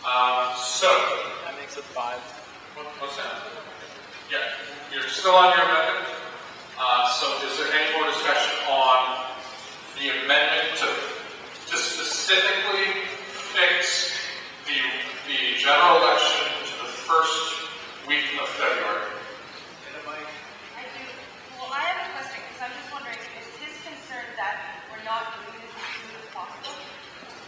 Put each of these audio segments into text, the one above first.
So. That makes it 5. What's that? Yeah, you're still on your amendment. So is there any more discussion on the amendment to specifically fix the general election to the first week of February? I do. Well, I have a question because I'm just wondering, is his concern that we're not doing this as soon as possible?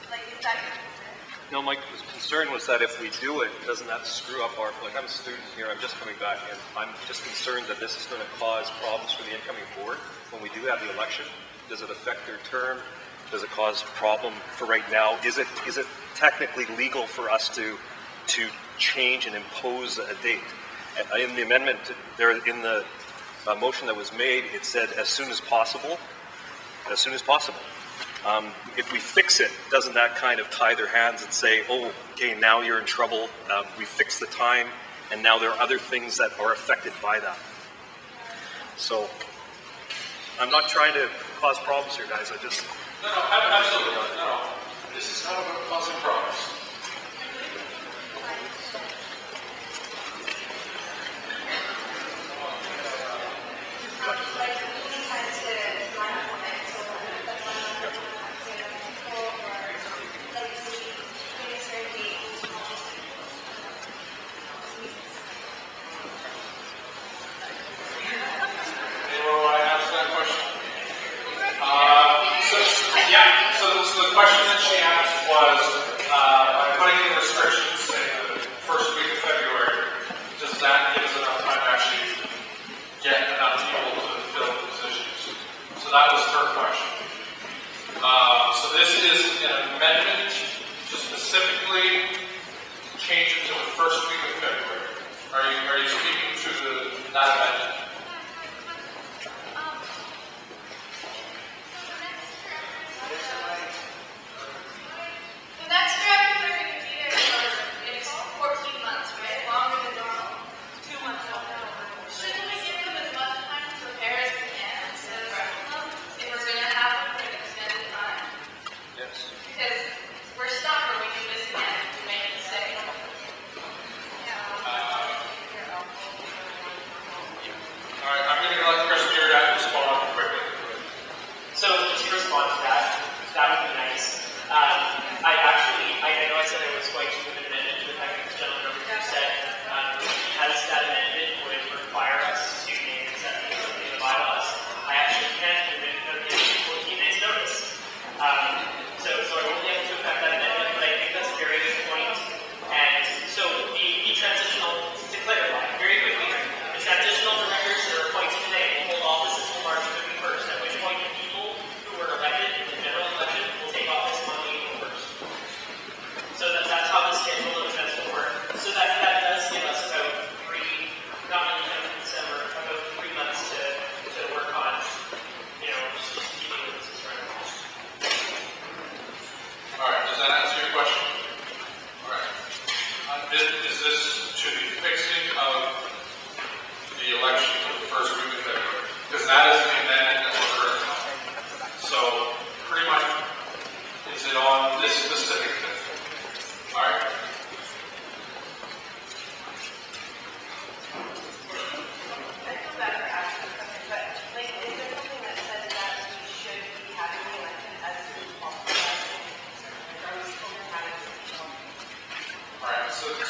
Like, is that your concern? No, my concern was that if we do it, doesn't that screw up our, like I'm a student here, I'm just coming back and I'm just concerned that this is going to cause problems for the incoming board when we do have the election. Does it affect their term? Does it cause a problem for right now? Is it technically legal for us to change and impose a date? In the amendment, there in the motion that was made, it said as soon as possible. As soon as possible. If we fix it, doesn't that kind of tie their hands and say, oh, okay, now you're in trouble, we fixed the time, and now there are other things that are affected by that. So, I'm not trying to cause problems here, guys, I just... No, absolutely not. No. This is not about causing problems. So the question that she asked was, by putting in restrictions, say the first week of February, does that give us enough time to actually get enough people to fill the positions? So that was her question. So this is an amendment to specifically change it to the first week of February. Are you speaking to that amendment?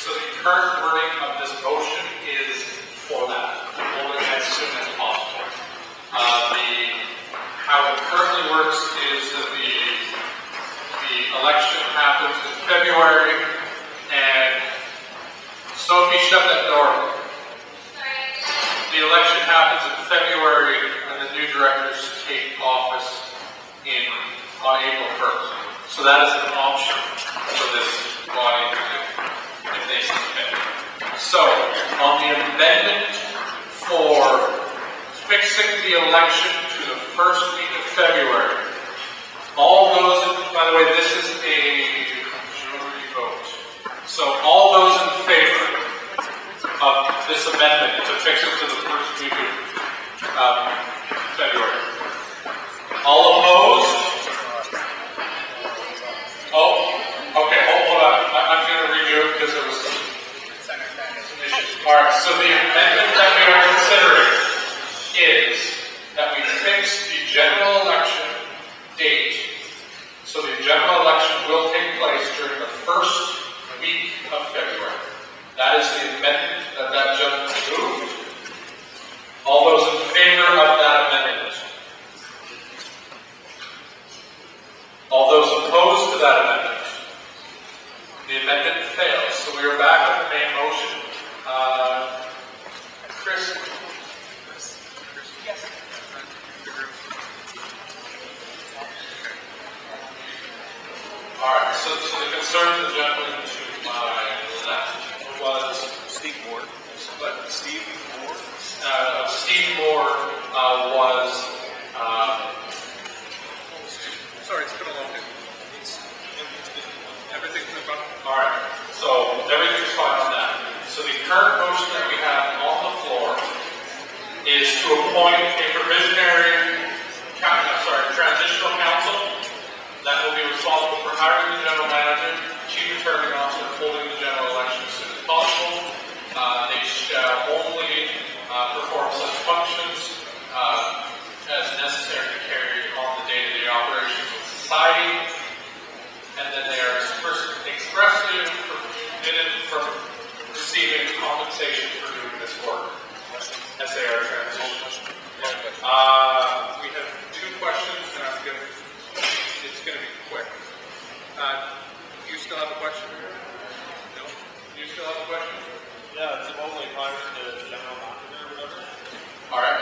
So the current wording of this motion is for that, hold it as soon as possible. How it currently works is that the election happens in February, and Sophie, shut that door. The election happens in February, and the new directors take office on April 1st. So that is an option for this body to do. So, on the amendment for fixing the election to the first week of February, all those, by the way, this is a majority vote. So, all those in favor of this amendment to fix it to the first week of February? All opposed? Oh, okay, hold on. I'm going to redo it. that we fix the general election date. So the general election will take place during the first week of February. That is the amendment that gentleman moved. All those in favor of that amendment? All those opposed to that amendment? The amendment fails. So we are back at the main motion. Chris? Yes. All right. So the concern of the gentleman to my left was Steve Moore. what? Steve Moore? Steve Moore was. Sorry, it's been a long day. Everything's been fine. All right. So everything's fine on that. So the current motion that we have on the floor is to appoint a transitional council that will be responsible for hiring the general manager, chief returning officer, holding the general election as soon as possible. They shall only perform such functions as necessary to carry on the day-to-day operations of society, and then they are expressly forbidden from receiving compensation for doing this work, as they are transitional. We have two questions, and it's going to be quick. You still have a question? No? You still have a question? Yeah, it's about like hiring the general manager or whatever. All right.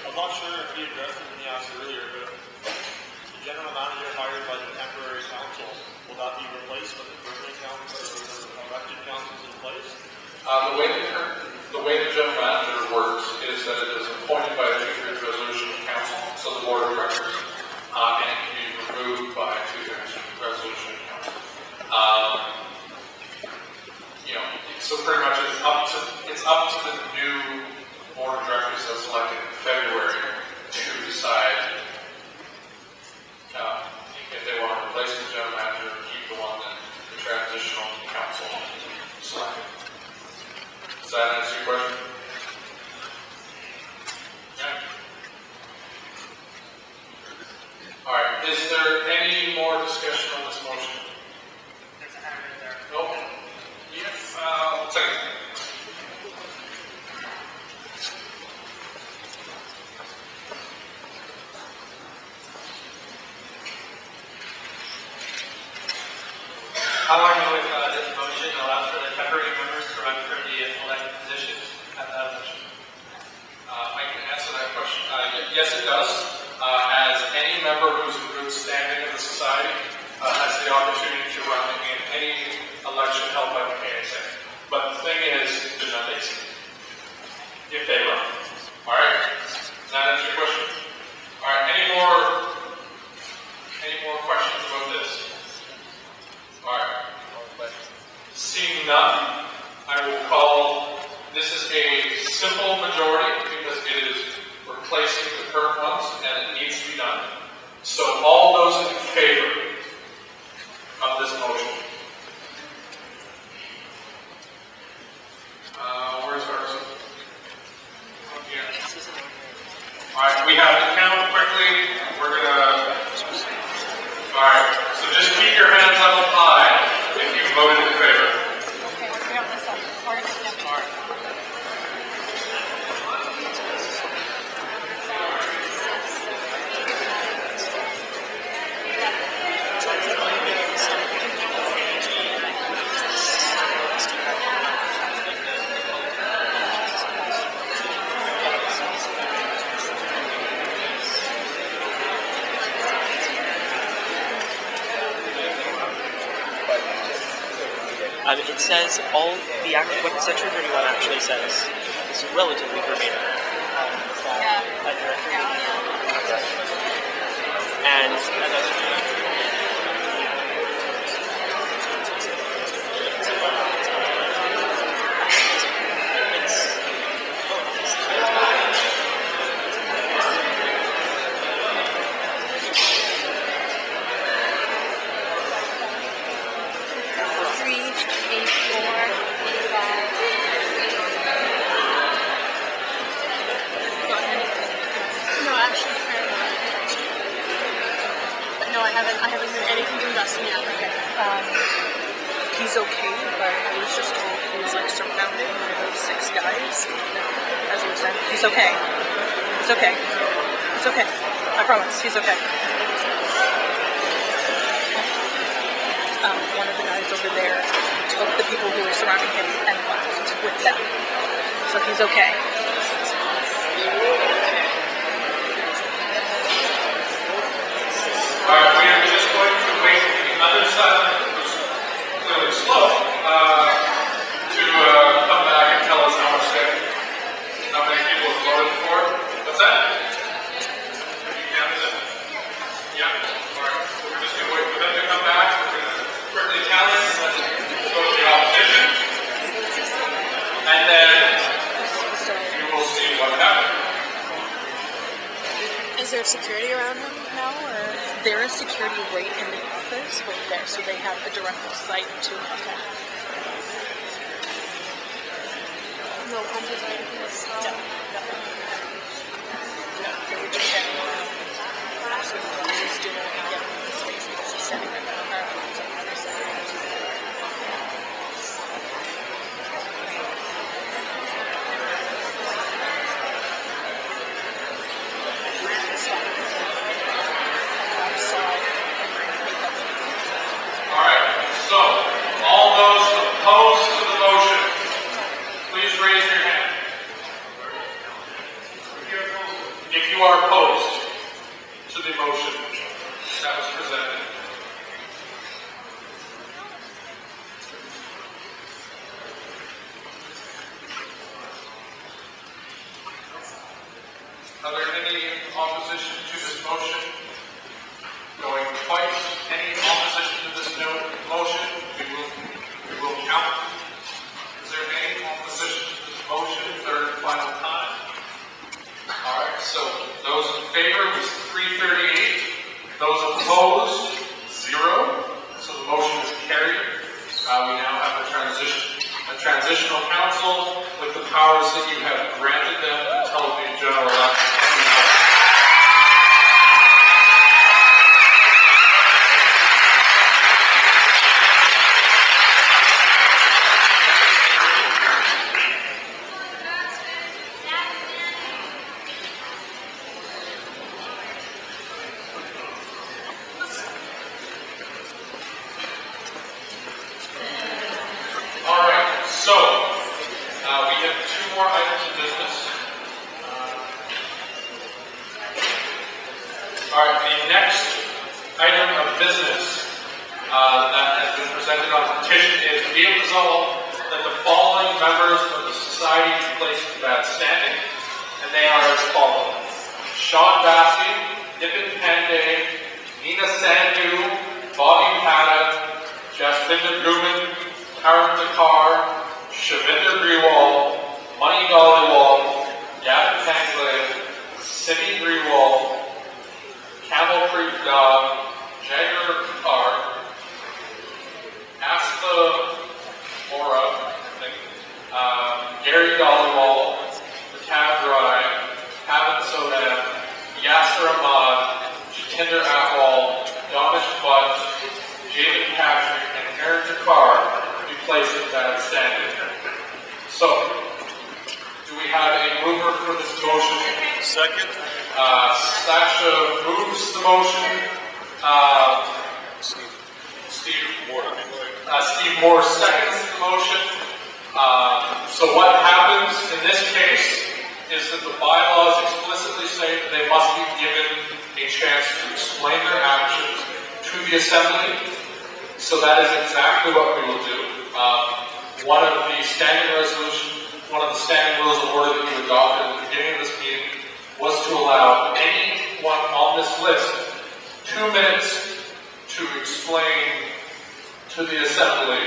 I'm not sure if he addressed it when he asked earlier, but the general manager hired by the temporary council, will that be replaced with the permanent council or the elected councils in place? The way the general manager works is that it is appointed by a two-thirds resolution of council, so the board of directors, and it can be removed by a two-thirds resolution of council. So pretty much it's up to the new board of directors that's elected in February to decide if they want to replace the general manager or keep the one that the transitional council selected. Does that answer your question? Yeah. All right. Is there any more discussion on this motion? There's a hand right there. Nope. Yes. 1 second. How are you with this motion allows for the temporary members to run for the elected positions at the election? I can answer that question. Yes, it does. As any member who's in good standing in the society has the opportunity to run in any election held by the KSA. But the thing is, they're not basic. If they run. All right? Does that answer your question? All right. Any more questions about this? All right. Seeing none, I will call. This is a simple majority because it is replacing the current ones and it needs to be done. So all those in favor of this motion. Where's ours? Yeah. All right, we have to count quickly. We're gonna. All right, so just keep your hands up high if you voted in favor. Okay, we're going on this side. Part of it, All right. It says all the what Section 31 actually says is relatively verbatim. Yeah. And haven't heard anything from Dustin yet. Okay. He's okay, but I was just told he was like surrounded by about 6 guys. As we were saying, he's okay. He's okay. He's okay. I promise, he's okay. One of the guys over there took the people who were surrounding him and left with them. So he's okay. All right, we are just going to wait for the other side, which is clearly slow, to come back and tell us how much how many people have voted for it. What's that? You counted it? Yeah. All right. So we're just going to wait for them to come back. We're going to quickly tally and then go to the opposition. And then you will see what happened. Is there security around him now, or? There is security right in the office, right there, so they have a direct sight to him. No punches or anything? No. They were just standing around, asking what he was doing and getting in his face because he's standing right on the other side. All right. So, all those opposed to the motion, please raise your hand. If you are opposed to the motion that was presented. Are there any opposition to this motion? Going twice, any opposition to this motion, we will count. Is there any opposition to this motion, third and final time? All right, so those in favor was 338. Those opposed, 0. So the motion is carried. We now have a transitional council with the powers that you have granted them until the general election. So, we have 2 more items of business. All right, the next item of business that has been presented on petition is be it resolved that the following members of the society be placed in bad standing, and they are as follows: Sean Bassey, Nitin Pandey, Nina Sandhu, Bobby Pata, Jasvinder Guman, Karan Dakar, Shavinder Grewal, Mani Dhaliwal, Gavin Tangley, Simi Grewal, Camel Creek Dog, Jagger Kakar, Asta Mora, Gary Dhaliwal, Tav Rai, Pavan Sodan, Yasser Ahmad, Jatinder Ahwal, Donish Butt, Jamin Patrick, and Aaron Dakar be placed in bad standing. So, do we have a mover for this motion? Second. Sasha moves the motion. Steve Moore seconds the motion. So what happens in this case is that the bylaws explicitly say that they must be given a chance to explain their actions to the Assembly. So that is exactly what we will do. One of the standing rules of order that you adopted at the beginning of this meeting was to allow anyone on this list 2 minutes to explain to the Assembly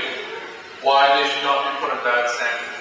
why they should not be put in bad standing.